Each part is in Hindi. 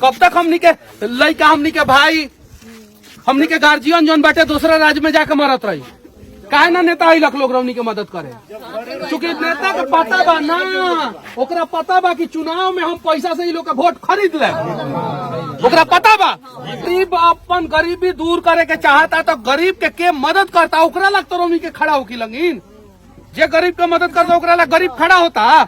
कब तक हमनी के लड़का, हमनी के भाई, हमनी के गार्जियन जौन बाटे दूसरा राज्य में जाके मरत रही? काहे ना नेता आई लोग रौनी के मदद करे? चूंकि नेता के पता बा ना, ओकरा पता बा कि चुनाव में हम पैसा से ही लोग के वोट खरीद ले, ओकरा पता बा। गरीब अपन गरीबी दूर करे के चाहता तो गरीब के मदद करता, ओकरा लग तो रौनी के खड़ा होकी लगिन। जे गरीब के मदद करता ओकरा लग गरीब खड़ा होता।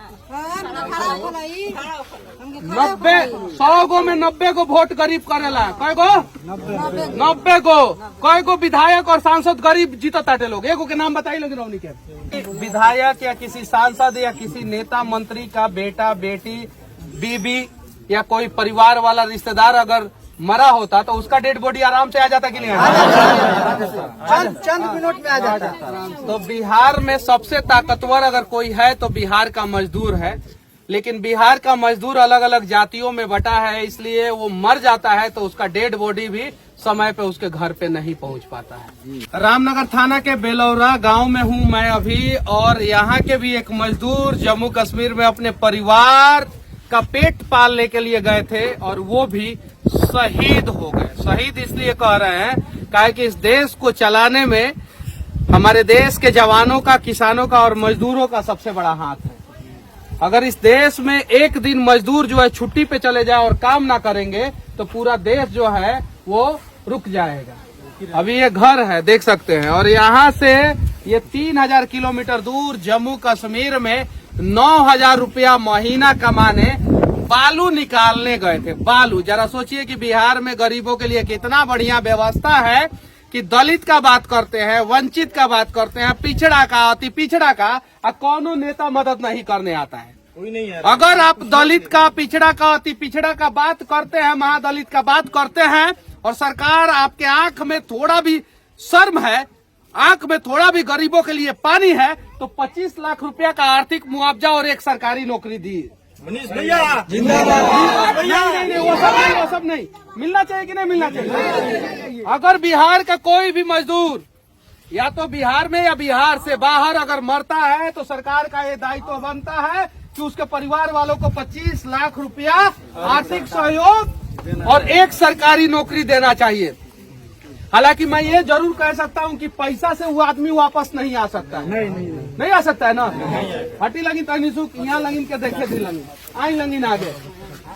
100 गो में 90 गो वोट गरीब करेला। कय गो? 90 गो। कय गो विधायक और सांसद गरीब जीतताटे लोग? एगो के नाम बताई लोग रौनी के। विधायक या किसी सांसद या किसी नेता मंत्री का बेटा, बेटी, बीबी या कोई परिवार वाला रिश्तेदार अगर मरा होता तो उसका डेड बॉडी आराम से आ जाता कि नहीं? चंद मिनट में आ जाता। तो बिहार में सबसे ताकतवर अगर कोई है तो बिहार का मजदूर है। लेकिन बिहार का मजदूर अलग अलग जातियों में बटा है, इसलिए वो मर जाता है तो उसका डेड बॉडी भी समय पे उसके घर पे नहीं पहुंच पाता है। रामनगर थाना के बेलौरा गांव में हूं मैं अभी, और यहाँ के भी एक मजदूर जम्मू कश्मीर में अपने परिवार का पेट पालने के लिए गए थे और वो भी शहीद हो गए। शहीद इसलिए कह रहे हैं काहे कि इस देश को चलाने में हमारे देश के जवानों का, किसानों का और मजदूरों का सबसे बड़ा हाथ है। अगर इस देश में एक दिन मजदूर जो है छुट्टी पे चले जाए और काम ना करेंगे तो पूरा देश जो है वो रुक जाएगा। अभी ये घर है, देख सकते हैं, और यहाँ से ये 3000 किलोमीटर दूर जम्मू कश्मीर में 9000 रुपया महीना कमाने बालू निकालने गए थे। बालू, जरा सोचिए कि बिहार में गरीबों के लिए कितना बढ़िया व्यवस्था है कि दलित का बात करते हैं, वंचित का बात करते हैं, पिछड़ा का, अति पिछड़ा का, और कौनो नेता मदद नहीं करने आता है। कोई नहीं है। अगर आप दलित का, पिछड़ा का, अति पिछड़ा का बात करते हैं, महादलित का बात करते हैं और सरकार आपके आंख में थोड़ा भी शर्म है, आंख में थोड़ा भी गरीबों के लिए पानी है, तो 25 लाख रुपया का आर्थिक मुआवजा और एक सरकारी नौकरी दी। मनीष भैया जिंदाबाद। नहीं, वो सब नहीं मिलना चाहिए कि नहीं मिलना चाहिए? अगर बिहार का कोई भी मजदूर या तो बिहार में या बिहार से बाहर अगर मरता है तो सरकार का ये दायित्व बनता है कि उसके परिवार वालों को 25 लाख रुपया आर्थिक सहयोग और एक सरकारी नौकरी देना चाहिए। हालांकि मैं ये जरूर कह सकता हूँ कि पैसा से वो आदमी वापस नहीं आ सकता है। नहीं आ सकता है ना। हटी लगी तनी सुख यहाँ लगिन के देखे दी लगी आई लगिन आगे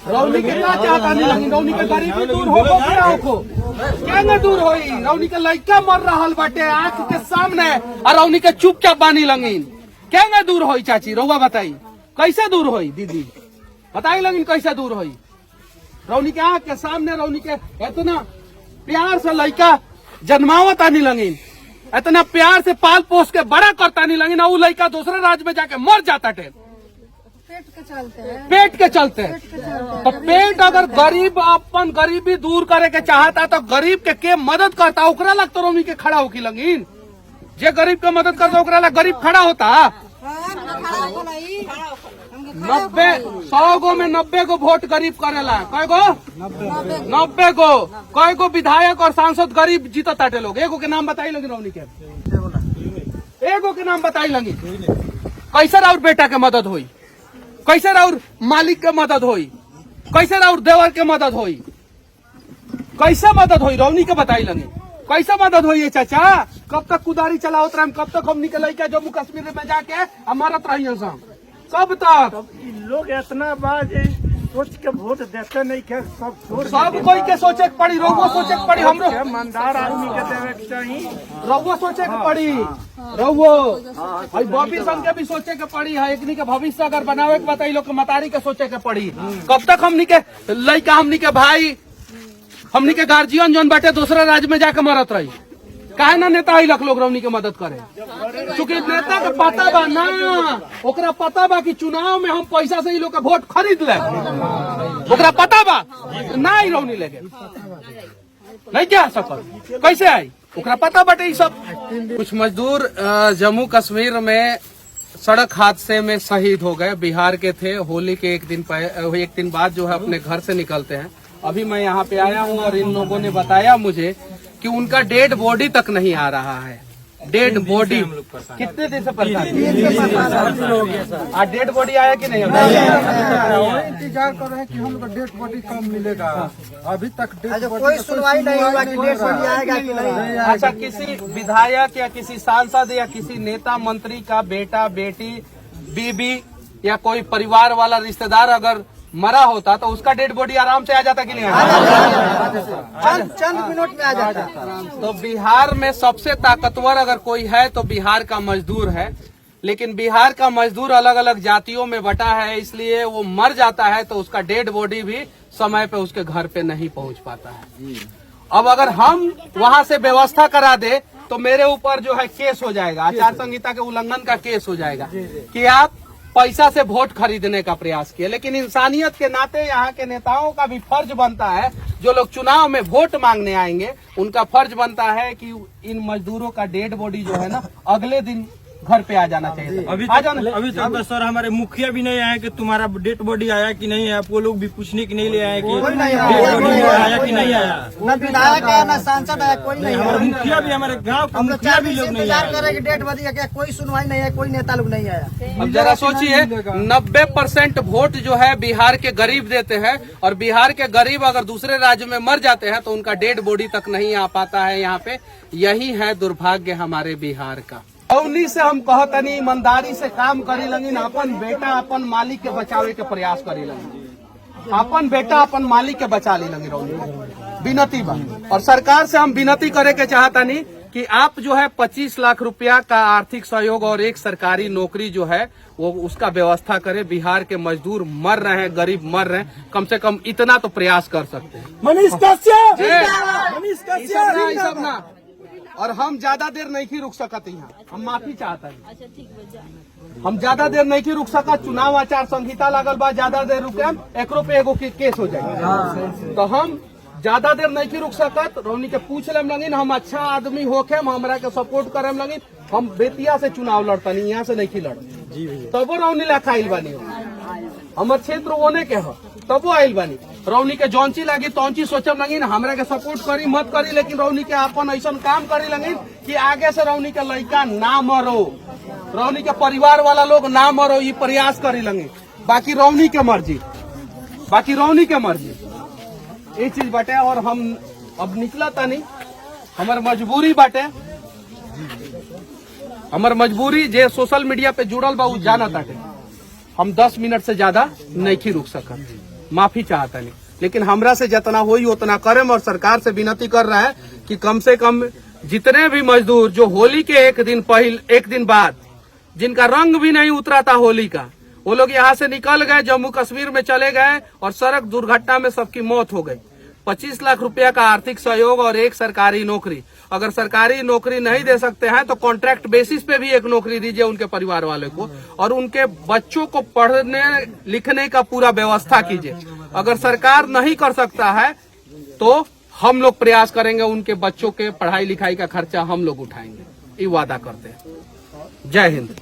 रौनी कितना चाहता नहीं लगी। रौनी के गरीबी दूर हो क्या दूर होई? रौनी के लड़का मर रहा बाटे आंख के सामने और रौनी के चुपचाप बानी लगिन क्या दूर होई? चाची रउआ बताई कैसे दूर होई? दीदी बताई लगिन कैसे दूर होई? रौनी के आंख के सामने रौनी के इतना प्यार से लड़का जन्मावत आनी लगिन, इतना प्यार से पाल पोस के बड़ा करता नहीं लगिन, वो लड़का दूसरे राज्य में जाके मर जाता टे पेट के चलते। तो पेट अगर गरीब अपन गरीबी दूर करे के चाहता तो गरीब के मदद करता, ओकरा लग तो रौनी के खड़ा होकी लगिन। जे गरीब के मदद करता ओकरा लग गरीब खड़ा होता। 100 गो में 90 गो वोट गरीब करेला। कय गो? 90 गो। कय गो विधायक और सांसद गरीब जीतताटे लोग? एगो के नाम बताई लगी रौनी के। एगो के नाम बताई लगी। कैसे राउर बेटा के मदद हुई? कैसे राउर मालिक के मदद हुई? कैसे राउर देवर के मदद हुई? कैसे मदद हुई? रौनी के बताई लगी कैसे मदद हुई है चाचा? कब तक कुदारी चलावत रहे? कब तक हम निकल के जम्मू कश्मीर में जाके हमारत रही हम? कब तक? लोग इतना बात सोच के वोट देते नहीं के सब कोई के सोचे के पड़ी, रउआ सोचे के पड़ी, हमरो ईमानदार आदमी के देवे के चाहिए। रउआ सोचे के पड़ी, रउआ भाई बॉबी संघ के भी सोचे के पड़ी है। एकनी के भविष्य अगर बनावे के बताई लोग के मतारी के सोचे के पड़ी। कब तक हमनी के लड़का, हमनी के भाई, हमनी के गार्जियन जौन बाटे दूसरा राज्य में जाके मरत रही? काहे ना नेता आई लोग रौनी के मदद करे? चूंकि नेता के पता बा ना, ओकरा पता बा कि चुनाव में हम पैसा से ही लोग के वोट खरीद ले, ओकरा पता बा ना आई रौनी लेके नहीं क्या सकल कैसे आई? ओकरा पता बाटे ये सब। कुछ मजदूर जम्मू कश्मीर में सड़क हादसे में शहीद हो गए। बिहार के थे। होली के एक दिन बाद जो है अपने घर से निकलते हैं। अभी मैं यहाँ पे आया हूँ और इन लोगों ने बताया मुझे कि उनका डेड बॉडी तक नहीं आ रहा है। डेड बॉडी कितने दिन से परेशान डेड बॉडी आया कि नहीं? इंतजार कर रहे हैं कि हम लोग डेड बॉडी कब मिलेगा। अभी तक कोई सुनवाई नहीं हुआ कि डेड बॉडी आएगा कि नहीं। अच्छा, किसी विधायक या किसी सांसद या किसी नेता मंत्री का बेटा बेटी बीबी या कोई परिवार वाला रिश्तेदार अगर मरा होता तो उसका डेड बॉडी आराम से आ जाता कि नहीं चंद मिनट में आ जाता। तो बिहार में सबसे ताकतवर अगर कोई है तो बिहार का मजदूर है, लेकिन बिहार का मजदूर अलग अलग जातियों में बटा है, इसलिए वो मर जाता है तो उसका डेड बॉडी भी समय पे उसके घर पे नहीं पहुंच पाता है। अब अगर हम वहां से व्यवस्था करा दे तो मेरे ऊपर जो है केस हो जाएगा, आचार संहिता के उल्लंघन का केस हो जाएगा कि आप पैसा से वोट खरीदने का प्रयास किया। लेकिन इंसानियत के नाते यहाँ के नेताओं का भी फर्ज बनता है, जो लोग चुनाव में वोट मांगने आएंगे उनका फर्ज बनता है कि इन मजदूरों का डेड बॉडी जो है ना अगले दिन घर पे आ जाना चाहिए। अभी तक सर हमारे मुखिया भी नहीं आए कि तुम्हारा डेड बॉडी आया कि नहीं आया। वो लोग भी पूछने की नहीं ले आए कि डेड बॉडी आया कि नहीं आया। न विधायक आया न सांसद आया, कोई नहीं। हमारे मुखिया भी, हमारे गाँव का मुखिया भी लोग नहीं आए। कर रहे डेड बॉडी का कोई सुनवाई नहीं है, कोई नेता लोग नहीं आया। अब जरा सोचिए 90% वोट जो है बिहार के गरीब देते हैं, और बिहार के गरीब अगर दूसरे राज्य में मर जाते हैं तो उनका डेड बॉडी तक नहीं आ पाता है यहाँ पे। यही है दुर्भाग्य हमारे बिहार का। उन्हीं से हम कहतनी ईमानदारी से काम करी लगी, अपन बेटा अपन मालिक के बचावे के प्रयास करी लगी, अपन बेटा अपन मालिक के बचा ली लगी रौनी विनती बा। और सरकार से हम विनती करे के चाहतनी कि आप जो है 25 लाख रुपया का आर्थिक सहयोग और एक सरकारी नौकरी जो है वो उसका व्यवस्था करे। बिहार के मजदूर मर रहे हैं, गरीब मर रहे हैं, कम से कम इतना तो प्रयास कर सकते हैं। मनीष कश्यप, ई सब ना। और हम ज्यादा देर नहीं रुक सकत यहाँ, हम माफी चाहता है। हम ज्यादा देर नहीं रुक सकत, चुनाव आचार संहिता लागल बा, ज्यादा देर रुके एकरो पे एगो केस हो जाएगा। तो हम ज्यादा देर नहीं रुक सकत। रौनी के पूछ लेम लगिन, हम अच्छा आदमी होके हमरा के सपोर्ट करम लगिन। हम बेतिया से चुनाव लड़तनी, यहाँ से नहीं लड़ तबो रौनी लाखा आइल बानी। हमार क्षेत्र ओने के हो तबो आइल बानी। रौनी के जौनची लगी तौनची सोचम लगिन, हमरा के सपोर्ट करी मत करी, लेकिन रौनी के अपन ऐसा काम करी लगिन कि आगे से रौनी के लड़का ना मरो, रौनी के परिवार वाला लोग ना मरो, ये प्रयास करी लगिन। बाकी रौनी के मर्जी, बाकी रौनी के मर्जी ये चीज बाटे। और हम अब निकला तानी, हमार मजबूरी बाटे, हमार मजबूरी जे सोशल मीडिया पे जुड़ल बा उ जाना ताटे। हम 10 मिनट से ज्यादा नहीं रुक सकत, माफी चाहता नहीं, लेकिन हमरा से जितना होई उतना करें। और सरकार से विनती कर रहा है कि कम से कम जितने भी मजदूर जो होली के एक दिन बाद जिनका रंग भी नहीं उतरा था होली का, वो लोग यहाँ से निकल गए, जम्मू कश्मीर में चले गए और सड़क दुर्घटना में सबकी मौत हो गई। 25 लाख रुपया का आर्थिक सहयोग और एक सरकारी नौकरी। अगर सरकारी नौकरी नहीं दे सकते हैं तो कॉन्ट्रैक्ट बेसिस पे भी एक नौकरी दीजिए उनके परिवार वाले को, और उनके बच्चों को पढ़ने लिखने का पूरा व्यवस्था कीजिए। अगर सरकार नहीं कर सकता है तो हम लोग प्रयास करेंगे, उनके बच्चों के पढ़ाई लिखाई का खर्चा हम लोग उठाएंगे, ये वादा करते हैं। जय हिंद।